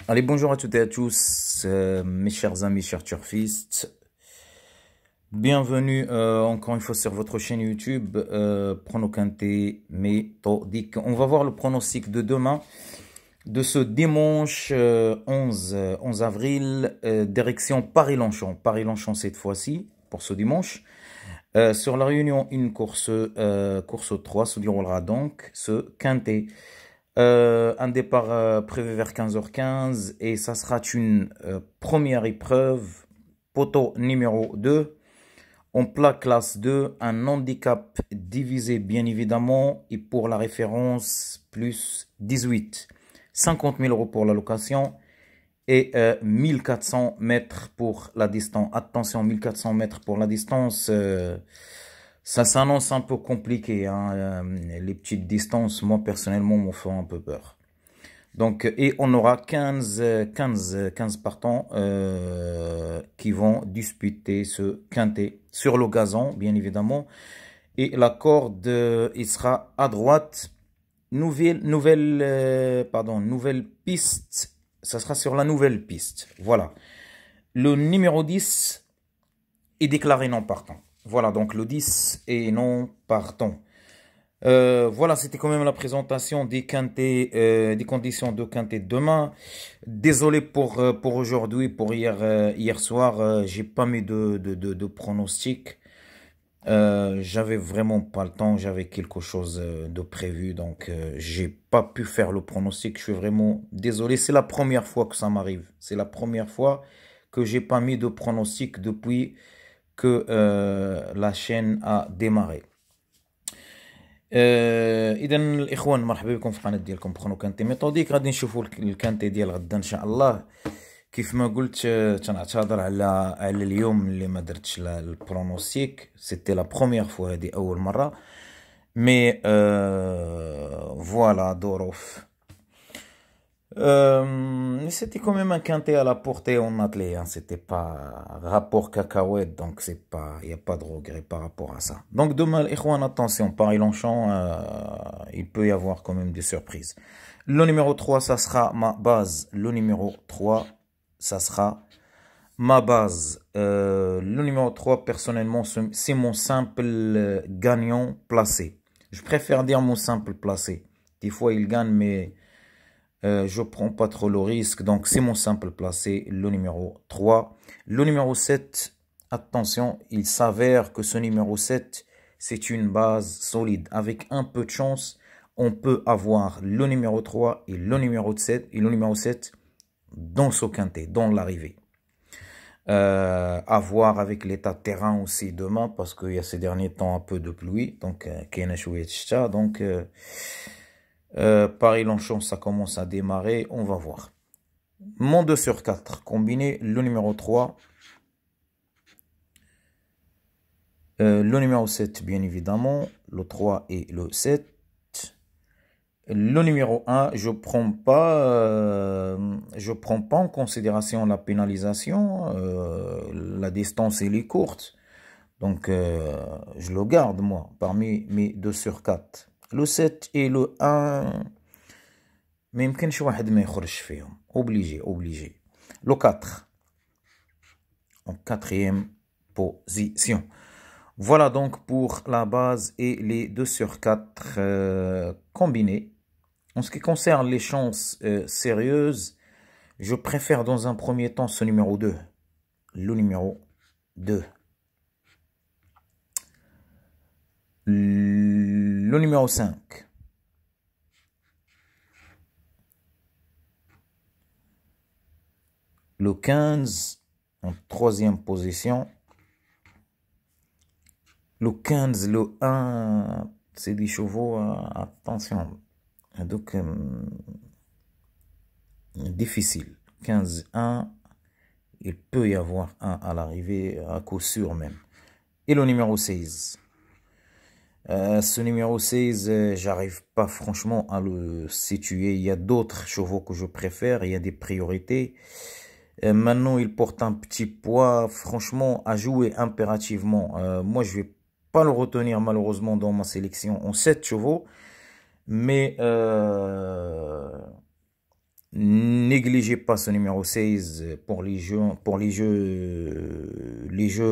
Allez, bonjour à toutes et à tous, mes chers amis, chers turfistes. Bienvenue encore une fois sur votre chaîne YouTube, Prono Quintet méthodique. On va voir le pronostic de demain, de ce dimanche 11 avril, direction Paris-Longchamp. Paris-Longchamp cette fois-ci, pour ce dimanche. Sur la réunion, une course 3 se déroulera donc ce Quintet. Un départ prévu vers 15h15 et ça sera une première épreuve, poteau numéro 2, en plat classe 2, un handicap divisé bien évidemment et pour la référence plus 18. 50 000 € pour la location et 1400 mètres pour la distance. Attention, 1400 mètres pour la distance. Ça s'annonce un peu compliqué, hein. Les petites distances, moi personnellement, me font un peu peur. Donc, et on aura 15 partants qui vont disputer ce quintet sur le gazon, bien évidemment. Et la corde, il sera à droite. Nouvelle piste. Ça sera sur la nouvelle piste. Voilà. Le numéro 10 est déclaré non partant. Voilà, donc le 10 est non partant. Voilà, c'était quand même la présentation des quintets, des conditions de quintet demain. Désolé pour aujourd'hui, pour hier soir, j'ai pas mis de pronostic. J'avais vraiment pas le temps, j'avais quelque chose de prévu, donc j'ai pas pu faire le pronostic. Je suis vraiment désolé. C'est la première fois que ça m'arrive. C'est la première fois que j'ai pas mis de pronostic depuis que la chaîne a démarré. اذا الاخوان مرحبا بكم في القناه ديالكم بخونو كانتي ميثوديك. غادي نشوفوا الكانتي ديال غدا ان شاء الله. كيف ما قلت تنعتذر على اليوم اللي ما درتش البرونوستيك. سيتي لا بروميير فوا، هذه اول مره، مي فوالا ظروف. C'était quand même un quintet à la portée en attelé, hein. C'était pas rapport cacahuète, donc c'est pas, il n'y a pas de regret par rapport à ça. Donc demain, Ikhwan, attention, Paris-Longchamp, il peut y avoir quand même des surprises. Le numéro 3, ça sera ma base. Le numéro 3, ça sera ma base. Le numéro 3, personnellement, c'est mon simple gagnant placé. Je préfère dire mon simple placé. Des fois, il gagne, mais je prends pas trop le risque. Donc, c'est mon simple placé, le numéro 3. Le numéro 7, attention, il s'avère que ce numéro 7, c'est une base solide. Avec un peu de chance, on peut avoir le numéro 3 et le numéro 7, dans ce quintet, dans l'arrivée. À voir avec l'état de terrain aussi demain, parce qu'il y a ces derniers temps un peu de pluie. Donc, Paris-Longchamp, ça commence à démarrer, on va voir. Mon 2 sur 4, combiné le numéro 3, le numéro 7 bien évidemment, le 3 et le 7. Le numéro 1, je prends pas en considération la pénalisation, la distance elle est courte. Donc je le garde moi parmi mes 2 sur 4. Le 7 et le 1, ما يمكنش واحد ما يخرجش فيهم. Obligé. Le 4, en quatrième position. Voilà donc pour la base et les 2 sur 4 combinés. En ce qui concerne les chances sérieuses, je préfère dans un premier temps ce numéro 2. Le numéro 2. Le numéro 5. Le 15 en troisième position. Le 15, le 1, c'est des chevaux, attention. Donc, difficile. 15, 1, il peut y avoir un à l'arrivée, à coup sûr même. Et le numéro 16. Ce numéro 16, j'arrive pas franchement à le situer. Il y a d'autres chevaux que je préfère, il y a des priorités. Maintenant, il porte un petit poids, franchement, à jouer impérativement. Moi, je vais pas le retenir malheureusement dans ma sélection en 7 chevaux. Mais négligez pas ce numéro 16 pour les jeux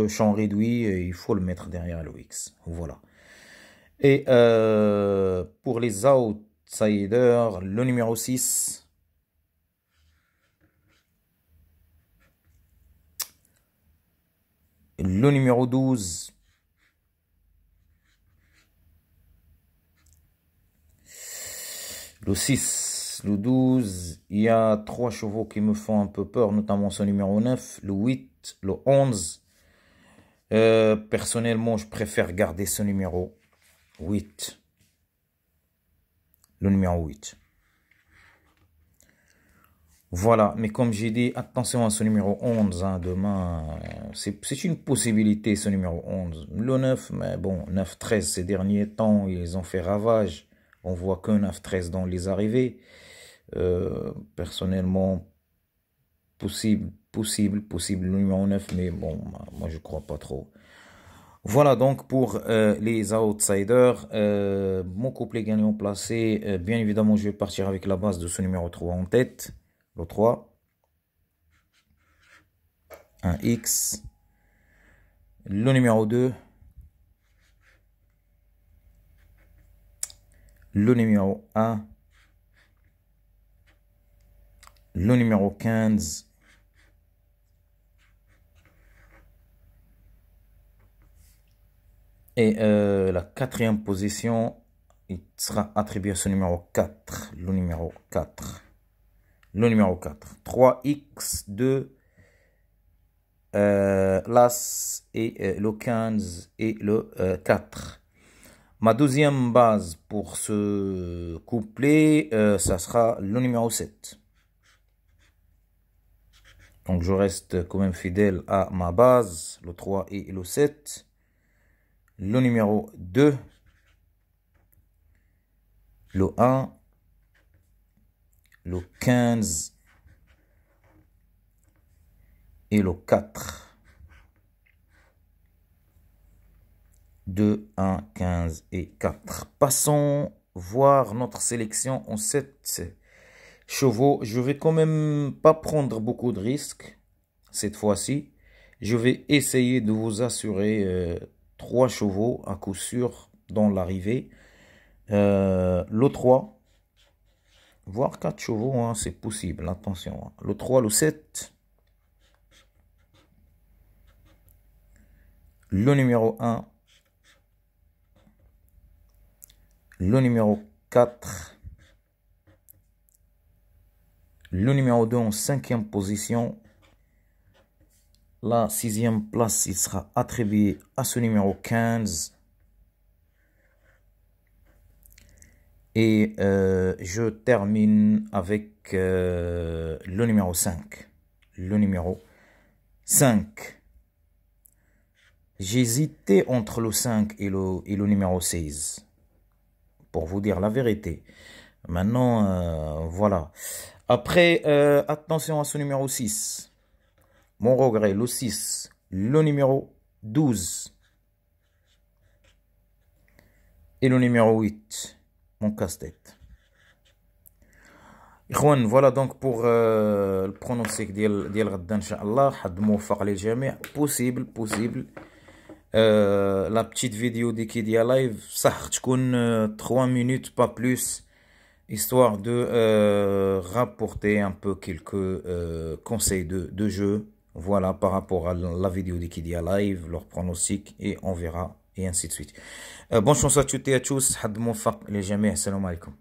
champ réduit, il faut le mettre derrière le X. Voilà. Et pour les outsiders, le numéro 6, le numéro 12, le 6, le 12, il y a 3 chevaux qui me font un peu peur, notamment ce numéro 9, le 8, le 11. Personnellement, je préfère garder ce numéro 8. Le numéro 8. Voilà, mais comme j'ai dit, attention à ce numéro 11, hein, demain, c'est une possibilité ce numéro 11. Le 9, mais bon, 9-13 ces derniers temps, ils ont fait ravage. On voit que 9-13 dans les arrivées. Personnellement, possible le numéro 9, mais bon, moi je crois pas trop. Voilà donc pour les outsiders, mon couplet gagnant placé, bien évidemment je vais partir avec la base de ce numéro 3 en tête, le 3, un X, le numéro 2, le numéro 1, le numéro 15, et la 4e position, il sera attribué à ce numéro 4, le numéro 4. Le numéro 4. 3X2, l'As et le 15 et le 4. Ma deuxième base pour ce couplet, ça sera le numéro 7. Donc je reste quand même fidèle à ma base, le 3 et le 7. Le numéro 2, le 1, le 15 et le 4. 2, 1, 15 et 4. Passons voir notre sélection en 7 chevaux. Je vais quand même pas prendre beaucoup de risques cette fois-ci. Je vais essayer de vous assurer 3 chevaux à coup sûr dans l'arrivée. Le 3, voire 4 chevaux, hein, c'est possible, attention. Hein. Le 3, le 7, le numéro 1, le numéro 4, le numéro 2 en 5e position. La 6e place, il sera attribué à ce numéro 15. Et je termine avec le numéro 5. Le numéro 5. J'hésitais entre le 5 et le numéro 16. Pour vous dire la vérité. Maintenant, voilà. Après, attention à ce numéro 6. Mon regret, le 6. Le numéro 12. Et le numéro 8. Mon casse-tête. إخوان voilà donc pour le pronostic ديال غدا إن شاء الله حد موفق للجميع possible la petite vidéo qui dit live صح تكون 3 minutes pas plus histoire de rapporter un peu quelques conseils de jeu voilà par rapport à la vidéo qui dit live leur pronostic et on verra et ainsi de suite bonne chance à toutes et à tous حد موفق للجميع السلام عليكم